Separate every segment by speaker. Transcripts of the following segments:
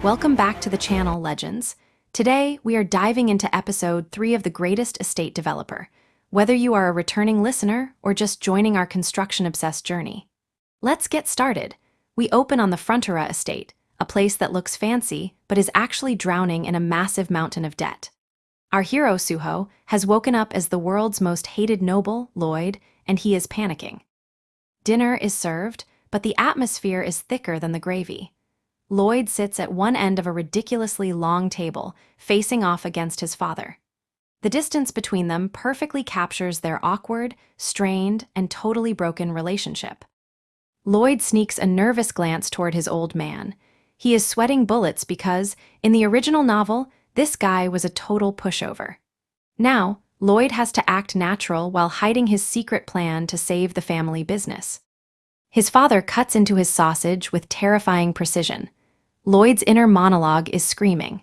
Speaker 1: Welcome back to the channel, Legends. Today, we are diving into episode 3 of The Greatest Estate Developer, whether you are a returning listener or just joining our construction-obsessed journey. Let's get started. We open on the Frontera estate, a place that looks fancy but is actually drowning in a massive mountain of debt. Our hero, Suho, has woken up as the world's most hated noble, Lloyd, and he is panicking. Dinner is served, but the atmosphere is thicker than the gravy. Lloyd sits at one end of a ridiculously long table, facing off against his father. The distance between them perfectly captures their awkward, strained, and totally broken relationship. Lloyd sneaks a nervous glance toward his old man. He is sweating bullets because, in the original novel, this guy was a total pushover. Now, Lloyd has to act natural while hiding his secret plan to save the family business. His father cuts into his sausage with terrifying precision. Lloyd's inner monologue is screaming.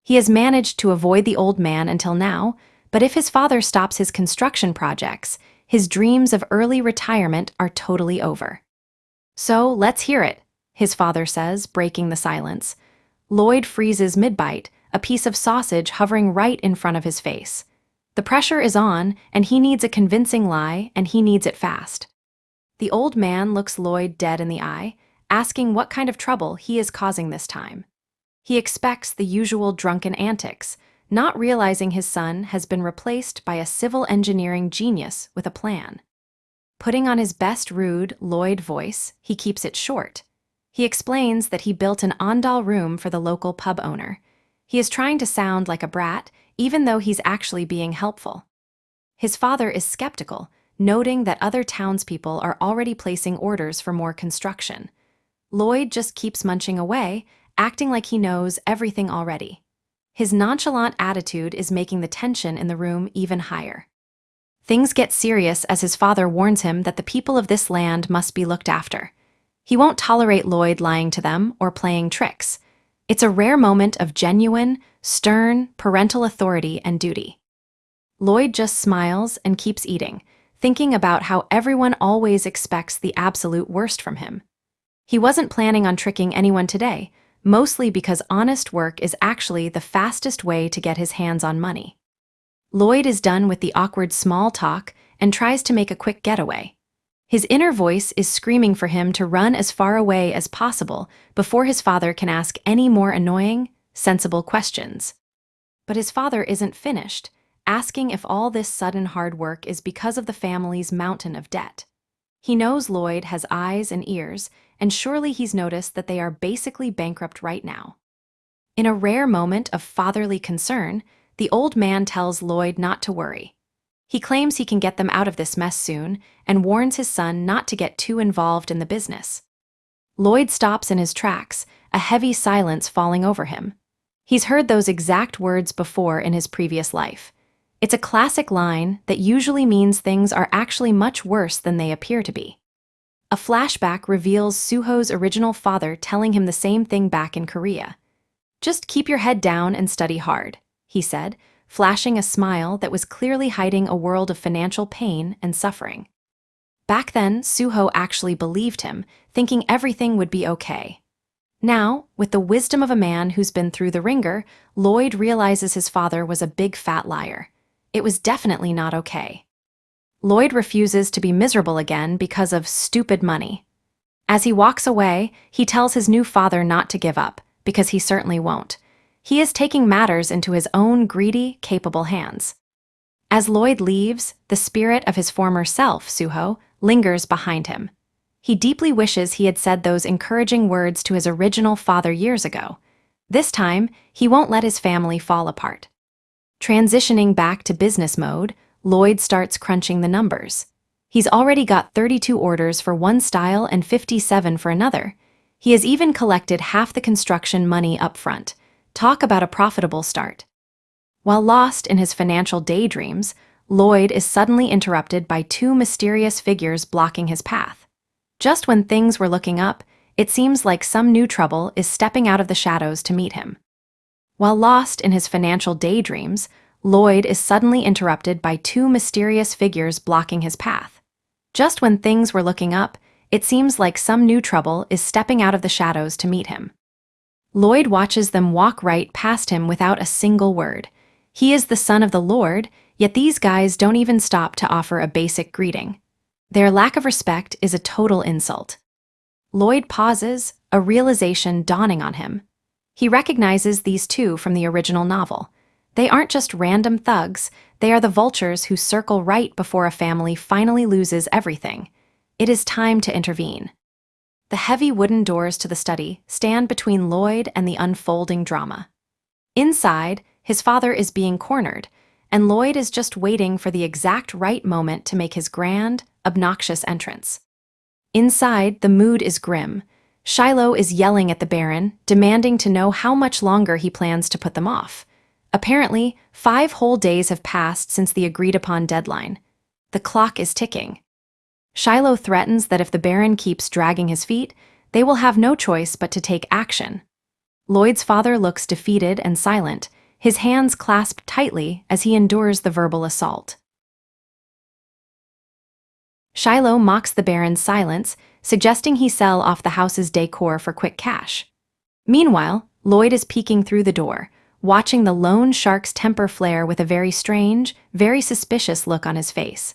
Speaker 1: He has managed to avoid the old man until now, but if his father stops his construction projects, his dreams of early retirement are totally over. "So, let's hear it," his father says, breaking the silence. Lloyd freezes mid-bite, a piece of sausage hovering right in front of his face. The pressure is on, and he needs a convincing lie, and he needs it fast. The old man looks Lloyd dead in the eye, asking what kind of trouble he is causing this time. He expects the usual drunken antics, not realizing his son has been replaced by a civil engineering genius with a plan. Putting on his best rude, Lloyd voice, he keeps it short. He explains that he built an Andal room for the local pub owner. He is trying to sound like a brat, even though he's actually being helpful. His father is skeptical, noting that other townspeople are already placing orders for more construction. Lloyd just keeps munching away, acting like he knows everything already. His nonchalant attitude is making the tension in the room even higher. Things get serious as his father warns him that the people of this land must be looked after. He won't tolerate Lloyd lying to them or playing tricks. It's a rare moment of genuine, stern, parental authority and duty. Lloyd just smiles and keeps eating, thinking about how everyone always expects the absolute worst from him. He wasn't planning on tricking anyone today, mostly because honest work is actually the fastest way to get his hands on money. Lloyd is done with the awkward small talk and tries to make a quick getaway. His inner voice is screaming for him to run as far away as possible before his father can ask any more annoying, sensible questions. But his father isn't finished, asking if all this sudden hard work is because of the family's mountain of debt. He knows Lloyd has eyes and ears, and surely he's noticed that they are basically bankrupt right now. In a rare moment of fatherly concern, the old man tells Lloyd not to worry. He claims he can get them out of this mess soon and warns his son not to get too involved in the business. Lloyd stops in his tracks, a heavy silence falling over him. He's heard those exact words before in his previous life. It's a classic line that usually means things are actually much worse than they appear to be. A flashback reveals Suho's original father telling him the same thing back in Korea. "Just keep your head down and study hard," he said, flashing a smile that was clearly hiding a world of financial pain and suffering. Back then, Suho actually believed him, thinking everything would be okay. Now, with the wisdom of a man who's been through the ringer, Lloyd realizes his father was a big fat liar. It was definitely not okay. Lloyd refuses to be miserable again because of stupid money. As he walks away, he tells his new father not to give up, because he certainly won't. He is taking matters into his own greedy, capable hands. As Lloyd leaves, the spirit of his former self, Suho, lingers behind him. He deeply wishes he had said those encouraging words to his original father years ago. This time, he won't let his family fall apart. Transitioning back to business mode, Lloyd starts crunching the numbers. He's already got 32 orders for one style and 57 for another. He has even collected half the construction money up front. Talk about a profitable start. While lost in his financial daydreams, Lloyd is suddenly interrupted by two mysterious figures blocking his path. Just when things were looking up, it seems like some new trouble is stepping out of the shadows to meet him. While lost in his financial daydreams, Lloyd is suddenly interrupted by two mysterious figures blocking his path. Just when things were looking up, it seems like some new trouble is stepping out of the shadows to meet him. Lloyd watches them walk right past him without a single word. He is the son of the Lord, yet these guys don't even stop to offer a basic greeting. Their lack of respect is a total insult. Lloyd pauses, a realization dawning on him. He recognizes these two from the original novel. They aren't just random thugs, they are the vultures who circle right before a family finally loses everything. It is time to intervene. The heavy wooden doors to the study stand between Lloyd and the unfolding drama. Inside, his father is being cornered, and Lloyd is just waiting for the exact right moment to make his grand, obnoxious entrance. Inside, the mood is grim. Shiloh is yelling at the Baron, demanding to know how much longer he plans to put them off. Apparently, 5 whole days have passed since the agreed-upon deadline. The clock is ticking. Shiloh threatens that if the Baron keeps dragging his feet, they will have no choice but to take action. Lloyd's father looks defeated and silent, his hands clasped tightly as he endures the verbal assault. Shiloh mocks the Baron's silence, suggesting he sell off the house's decor for quick cash. Meanwhile, Lloyd is peeking through the door, watching the lone shark's temper flare with a very strange, very suspicious look on his face.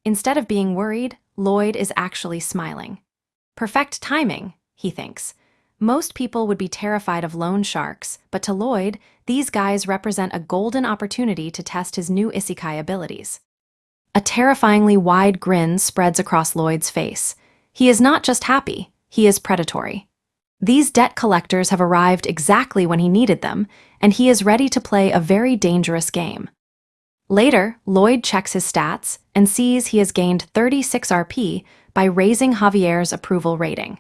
Speaker 1: Instead of being worried, Lloyd is actually smiling. Perfect timing, he thinks. Most people would be terrified of loan sharks, but to Lloyd, these guys represent a golden opportunity to test his new Isekai abilities. A terrifyingly wide grin spreads across Lloyd's face. He is not just happy, he is predatory. These debt collectors have arrived exactly when he needed them, and he is ready to play a very dangerous game. Later, Lloyd checks his stats and sees he has gained 36 RP by raising Javier's approval rating.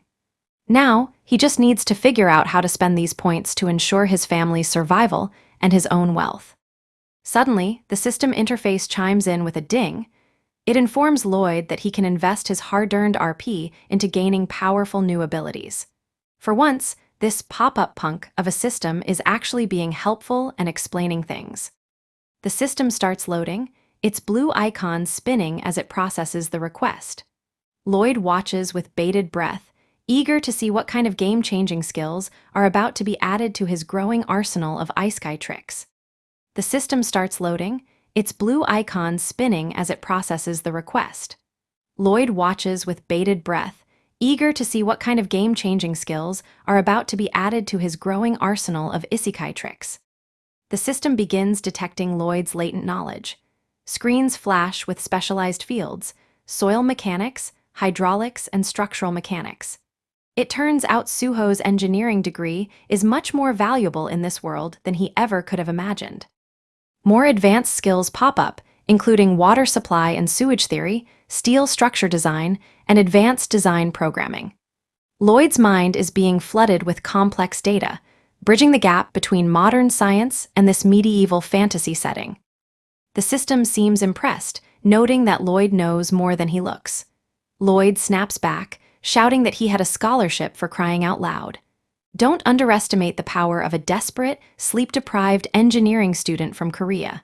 Speaker 1: Now, he just needs to figure out how to spend these points to ensure his family's survival and his own wealth. Suddenly, the system interface chimes in with a ding. It informs Lloyd that he can invest his hard-earned RP into gaining powerful new abilities. For once, this pop-up punk of a system is actually being helpful and explaining things. The system starts loading, its blue icon spinning as it processes the request. Lloyd watches with bated breath, eager to see what kind of game-changing skills are about to be added to his growing arsenal of Isekai tricks. The system starts loading, its blue icon spinning as it processes the request. Lloyd watches with bated breath, eager to see what kind of game-changing skills are about to be added to his growing arsenal of Isekai tricks. The system begins detecting Lloyd's latent knowledge. Screens flash with specialized fields: soil mechanics, hydraulics, and structural mechanics. It turns out Suho's engineering degree is much more valuable in this world than he ever could have imagined. More advanced skills pop up, including water supply and sewage theory, steel structure design, and advanced design programming. Lloyd's mind is being flooded with complex data, bridging the gap between modern science and this medieval fantasy setting. The system seems impressed, noting that Lloyd knows more than he looks. Lloyd snaps back, shouting that he had a scholarship for crying out loud. Don't underestimate the power of a desperate, sleep-deprived engineering student from Korea.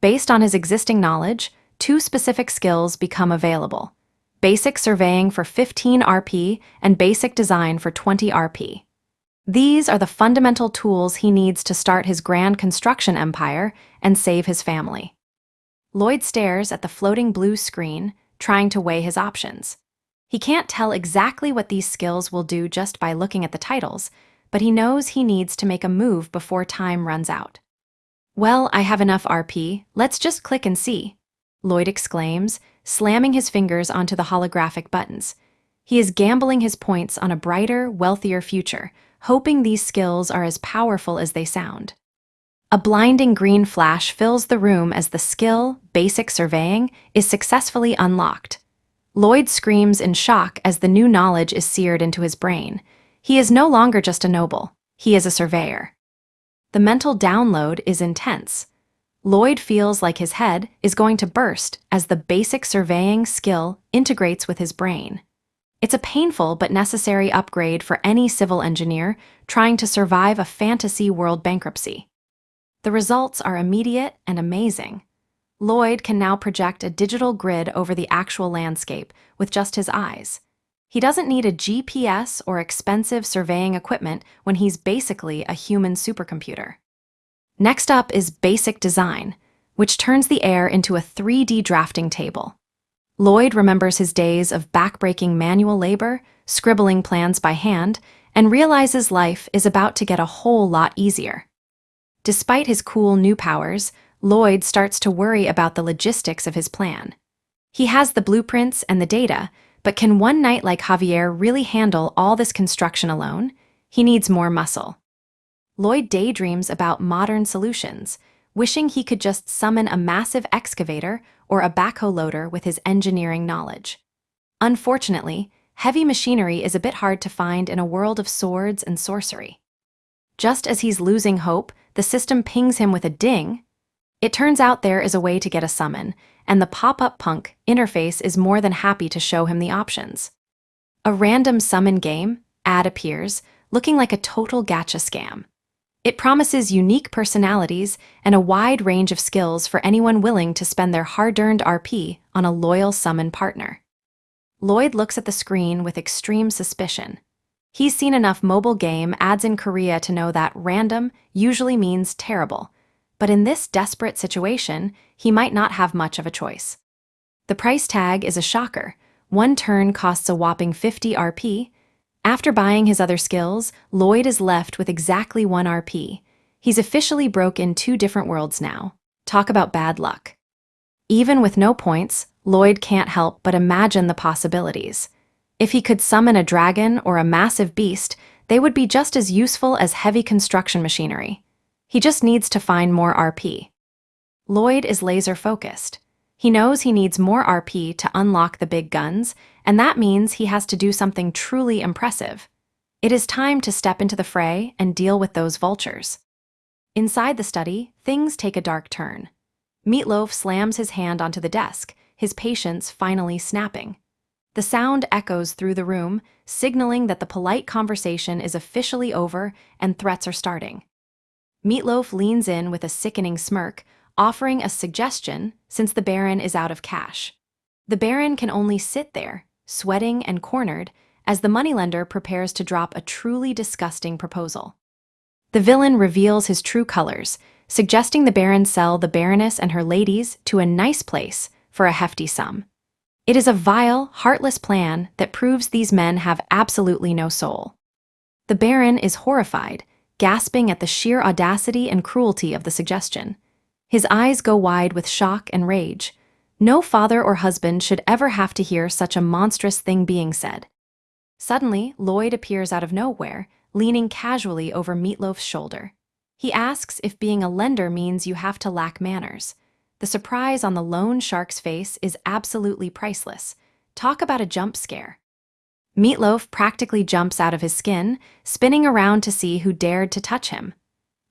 Speaker 1: Based on his existing knowledge, 2 specific skills become available: basic surveying for 15 RP and basic design for 20 RP. These are the fundamental tools he needs to start his grand construction empire and save his family. Lloyd stares at the floating blue screen, trying to weigh his options. He can't tell exactly what these skills will do just by looking at the titles, but he knows he needs to make a move before time runs out. "Well, I have enough RP, let's just click and see," Lloyd exclaims, slamming his fingers onto the holographic buttons. He is gambling his points on a brighter, wealthier future, hoping these skills are as powerful as they sound. A blinding green flash fills the room as the skill, basic surveying, is successfully unlocked. Lloyd screams in shock as the new knowledge is seared into his brain. He is no longer just a noble, he is a surveyor. The mental download is intense. Lloyd feels like his head is going to burst as the basic surveying skill integrates with his brain. It's a painful but necessary upgrade for any civil engineer trying to survive a fantasy world bankruptcy. The results are immediate and amazing. Lloyd can now project a digital grid over the actual landscape with just his eyes. He doesn't need a GPS or expensive surveying equipment when he's basically a human supercomputer. Next up is basic design, which turns the air into a 3D drafting table. Lloyd remembers his days of backbreaking manual labor, scribbling plans by hand, and realizes life is about to get a whole lot easier. Despite his cool new powers, Lloyd starts to worry about the logistics of his plan. He has the blueprints and the data, but can one knight like Javier really handle all this construction alone? He needs more muscle. Lloyd daydreams about modern solutions, wishing he could just summon a massive excavator or a backhoe loader with his engineering knowledge. Unfortunately, heavy machinery is a bit hard to find in a world of swords and sorcery. Just as he's losing hope, the system pings him with a ding. It turns out there is a way to get a summon, and the pop-up punk interface is more than happy to show him the options. A random summon game ad appears, looking like a total gacha scam. It promises unique personalities and a wide range of skills for anyone willing to spend their hard-earned RP on a loyal summon partner. Lloyd looks at the screen with extreme suspicion. He's seen enough mobile game ads in Korea to know that random usually means terrible, but in this desperate situation, he might not have much of a choice. The price tag is a shocker. One turn costs a whopping 50 RP. After buying his other skills, Lloyd is left with exactly 1 RP. He's officially broke in 2 different worlds now. Talk about bad luck. Even with no points, Lloyd can't help but imagine the possibilities. If he could summon a dragon or a massive beast, they would be just as useful as heavy construction machinery. He just needs to find more RP. Lloyd is laser-focused. He knows he needs more RP to unlock the big guns, and that means he has to do something truly impressive. It is time to step into the fray and deal with those vultures. Inside the study, things take a dark turn. Meatloaf slams his hand onto the desk, his patience finally snapping. The sound echoes through the room, signaling that the polite conversation is officially over and threats are starting. Meatloaf leans in with a sickening smirk, offering a suggestion since the Baron is out of cash. The Baron can only sit there, sweating and cornered, as the moneylender prepares to drop a truly disgusting proposal. The villain reveals his true colors, suggesting the Baron sell the Baroness and her ladies to a nice place for a hefty sum. It is a vile, heartless plan that proves these men have absolutely no soul. The Baron is horrified, gasping at the sheer audacity and cruelty of the suggestion. His eyes go wide with shock and rage. No father or husband should ever have to hear such a monstrous thing being said. Suddenly, Lloyd appears out of nowhere, leaning casually over Meatloaf's shoulder. He asks if being a lender means you have to lack manners. The surprise on the loan shark's face is absolutely priceless. Talk about a jump scare. Meatloaf practically jumps out of his skin, spinning around to see who dared to touch him.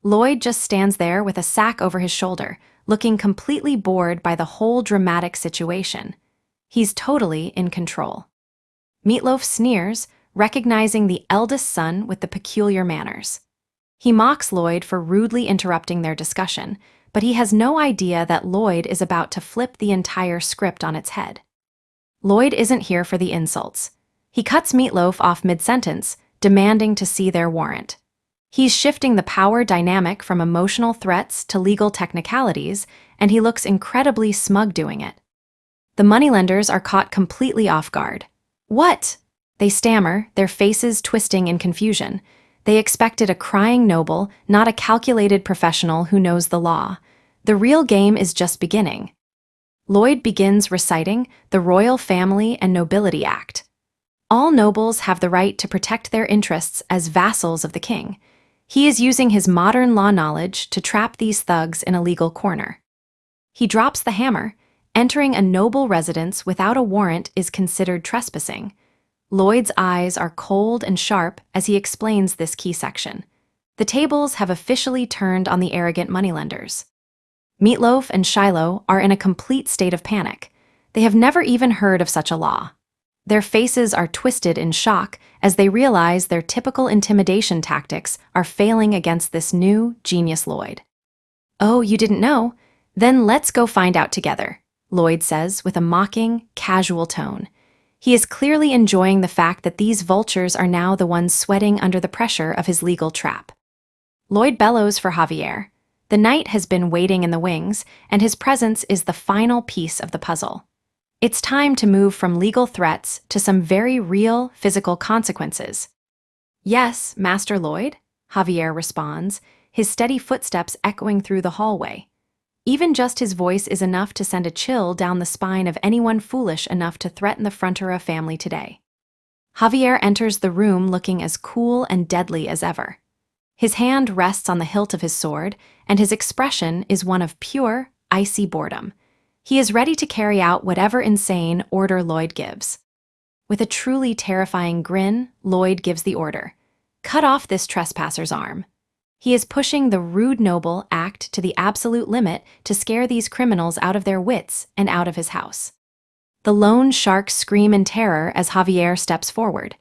Speaker 1: Lloyd just stands there with a sack over his shoulder, looking completely bored by the whole dramatic situation. He's totally in control. Meatloaf sneers, recognizing the eldest son with the peculiar manners. He mocks Lloyd for rudely interrupting their discussion, but he has no idea that Lloyd is about to flip the entire script on its head. Lloyd isn't here for the insults. He cuts Meatloaf off mid-sentence, demanding to see their warrant. He's shifting the power dynamic from emotional threats to legal technicalities, and he looks incredibly smug doing it. The moneylenders are caught completely off guard. "What?" They stammer, their faces twisting in confusion. They expected a crying noble, not a calculated professional who knows the law. The real game is just beginning. Lloyd begins reciting the Royal Family and Nobility Act. All nobles have the right to protect their interests as vassals of the king. He is using his modern law knowledge to trap these thugs in a legal corner. He drops the hammer. Entering a noble residence without a warrant is considered trespassing. Lloyd's eyes are cold and sharp as he explains this key section. The tables have officially turned on the arrogant moneylenders. Meatloaf and Shiloh are in a complete state of panic. They have never even heard of such a law. Their faces are twisted in shock as they realize their typical intimidation tactics are failing against this new, genius Lloyd. "Oh, you didn't know? Then let's go find out together," Lloyd says with a mocking, casual tone. He is clearly enjoying the fact that these vultures are now the ones sweating under the pressure of his legal trap. Lloyd bellows for Javier. The knight has been waiting in the wings, and his presence is the final piece of the puzzle. It's time to move from legal threats to some very real physical consequences. "Yes, Master Lloyd," Javier responds, his steady footsteps echoing through the hallway. Even just his voice is enough to send a chill down the spine of anyone foolish enough to threaten the Frontera family today. Javier enters the room looking as cool and deadly as ever. His hand rests on the hilt of his sword, and his expression is one of pure, icy boredom. He is ready to carry out whatever insane order Lloyd gives. With a truly terrifying grin, Lloyd gives the order. "Cut off this trespasser's arm." He is pushing the rude noble act to the absolute limit to scare these criminals out of their wits and out of his house. The lone sharks scream in terror as Javier steps forward.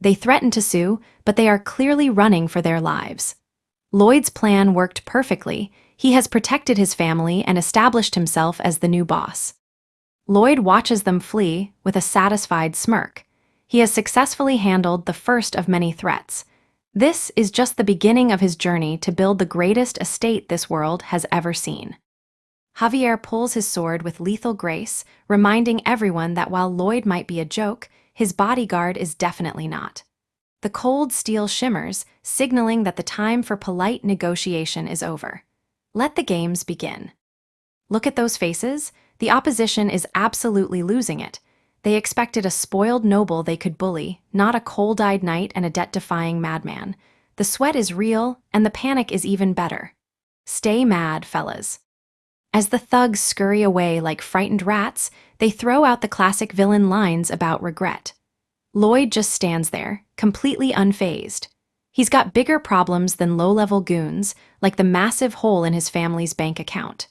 Speaker 1: They threaten to sue, but they are clearly running for their lives. Lloyd's plan worked perfectly. He has protected his family and established himself as the new boss. Lloyd watches them flee with a satisfied smirk. He has successfully handled the first of many threats. This is just the beginning of his journey to build the greatest estate this world has ever seen. Javier pulls his sword with lethal grace, reminding everyone that while Lloyd might be a joke, his bodyguard is definitely not. The cold steel shimmers, signaling that the time for polite negotiation is over. Let the games begin. Look at those faces. The opposition is absolutely losing it. They expected a spoiled noble they could bully, not a cold-eyed knight and a debt-defying madman. The sweat is real, and the panic is even better. Stay mad, fellas. As the thugs scurry away like frightened rats, they throw out the classic villain lines about regret. Lloyd just stands there, completely unfazed. He's got bigger problems than low-level goons, like the massive hole in his family's bank account.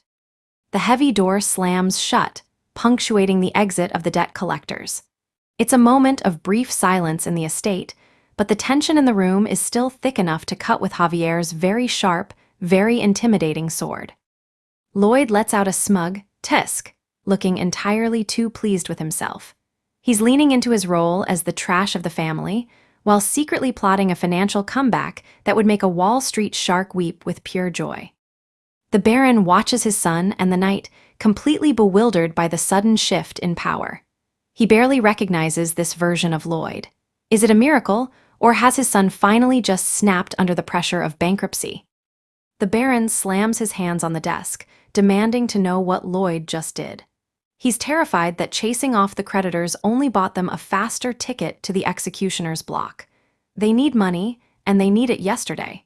Speaker 1: The heavy door slams shut, punctuating the exit of the debt collectors. It's a moment of brief silence in the estate, but the tension in the room is still thick enough to cut with Javier's very sharp, very intimidating sword. Lloyd lets out a smug tisk, looking entirely too pleased with himself. He's leaning into his role as the trash of the family, while secretly plotting a financial comeback that would make a Wall Street shark weep with pure joy. The Baron watches his son and the knight, completely bewildered by the sudden shift in power. He barely recognizes this version of Lloyd. Is it a miracle, or has his son finally just snapped under the pressure of bankruptcy? The Baron slams his hands on the desk, demanding to know what Lloyd just did. He's terrified that chasing off the creditors only bought them a faster ticket to the executioner's block. They need money, and they need it yesterday.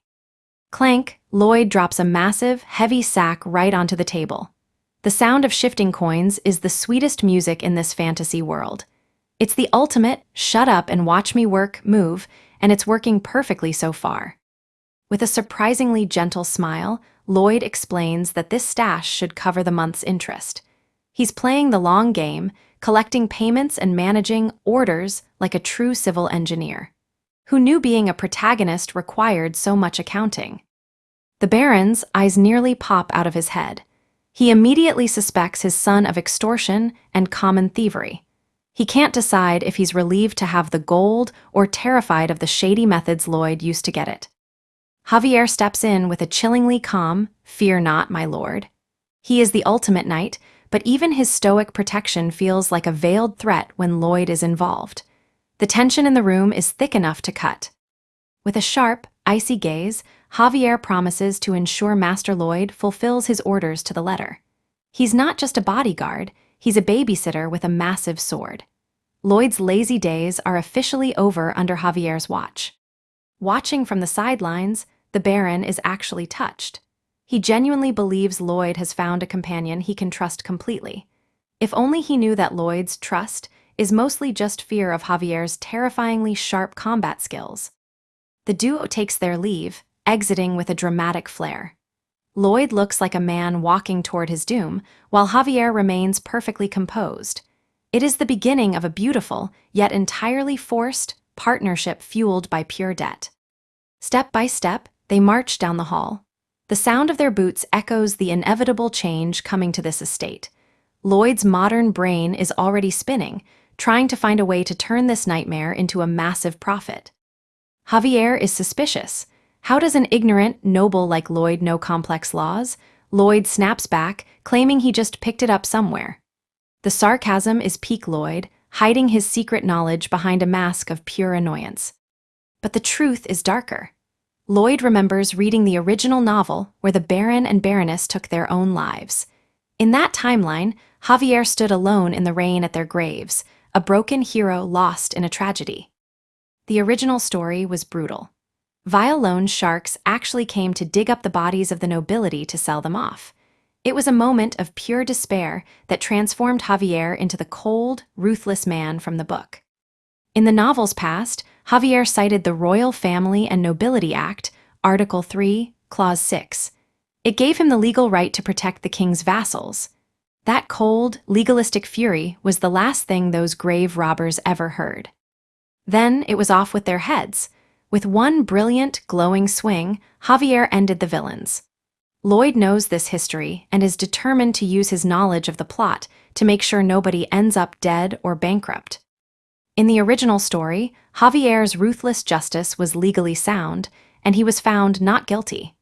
Speaker 1: Clank, Lloyd drops a massive, heavy sack right onto the table. The sound of shifting coins is the sweetest music in this fantasy world. It's the ultimate shut up and watch me work move, and it's working perfectly so far. With a surprisingly gentle smile, Lloyd explains that this stash should cover the month's interest. He's playing the long game, collecting payments and managing orders like a true civil engineer. Who knew being a protagonist required so much accounting? The Baron's eyes nearly pop out of his head. He immediately suspects his son of extortion and common thievery. He can't decide if he's relieved to have the gold or terrified of the shady methods Lloyd used to get it. Javier steps in with a chillingly calm, "Fear not, my lord." He is the ultimate knight, but even his stoic protection feels like a veiled threat when Lloyd is involved. The tension in the room is thick enough to cut. With a sharp, icy gaze, Javier promises to ensure Master Lloyd fulfills his orders to the letter. He's not just a bodyguard, he's a babysitter with a massive sword. Lloyd's lazy days are officially over under Javier's watch. Watching from the sidelines, the Baron is actually touched. He genuinely believes Lloyd has found a companion he can trust completely. If only he knew that Lloyd's trust is mostly just fear of Javier's terrifyingly sharp combat skills. The duo takes their leave, exiting with a dramatic flair. Lloyd looks like a man walking toward his doom, while Javier remains perfectly composed. It is the beginning of a beautiful, yet entirely forced, partnership fueled by pure debt. Step by step, they march down the hall. The sound of their boots echoes the inevitable change coming to this estate. Lloyd's modern brain is already spinning, trying to find a way to turn this nightmare into a massive profit. Javier is suspicious. How does an ignorant noble like Lloyd know complex laws? Lloyd snaps back, claiming he just picked it up somewhere. The sarcasm is peak Lloyd, hiding his secret knowledge behind a mask of pure annoyance. But the truth is darker. Lloyd remembers reading the original novel where the Baron and Baroness took their own lives. In that timeline, Javier stood alone in the rain at their graves, a broken hero lost in a tragedy. The original story was brutal. Vile loan sharks actually came to dig up the bodies of the nobility to sell them off. It was a moment of pure despair that transformed Javier into the cold, ruthless man from the book. In the novel's past, Javier cited the Royal Family and Nobility Act, Article 3, Clause 6. It gave him the legal right to protect the king's vassals. That cold, legalistic fury was the last thing those grave robbers ever heard. Then it was off with their heads. With one brilliant, glowing swing, Javier ended the villains. Lloyd knows this history and is determined to use his knowledge of the plot to make sure nobody ends up dead or bankrupt. In the original story, Javier's ruthless justice was legally sound, and he was found not guilty.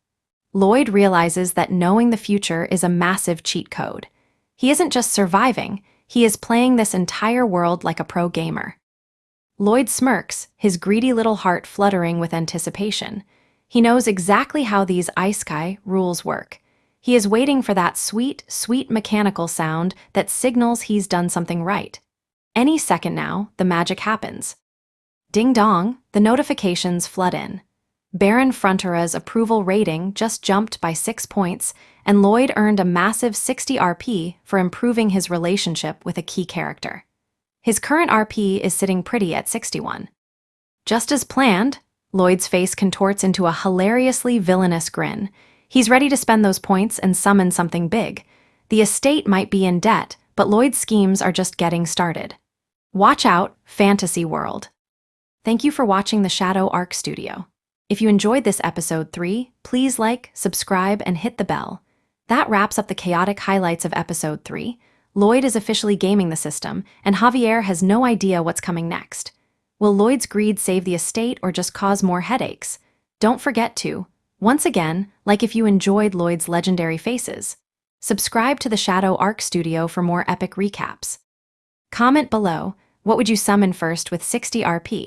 Speaker 1: Lloyd realizes that knowing the future is a massive cheat code. He isn't just surviving, he is playing this entire world like a pro gamer. Lloyd smirks, his greedy little heart fluttering with anticipation. He knows exactly how these Isekai rules work. He is waiting for that sweet, sweet mechanical sound that signals he's done something right. Any second now, the magic happens. Ding dong, the notifications flood in. Baron Frontera's approval rating just jumped by 6 points, and Lloyd earned a massive 60 RP for improving his relationship with a key character. His current RP is sitting pretty at 61. Just as planned, Lloyd's face contorts into a hilariously villainous grin. He's ready to spend those points and summon something big. The estate might be in debt, but Lloyd's schemes are just getting started. Watch out, fantasy world. Thank you for watching the Shadow Arc Studio. If you enjoyed this episode 3, please like, subscribe, and hit the bell. That wraps up the chaotic highlights of episode 3. Lloyd is officially gaming the system, and Javier has no idea what's coming next. Will Lloyd's greed save the estate or just cause more headaches? Don't forget to, once again, like if you enjoyed Lloyd's legendary faces. Subscribe to the Shadow Arc Studio for more epic recaps. Comment below, what would you summon first with 60 RP?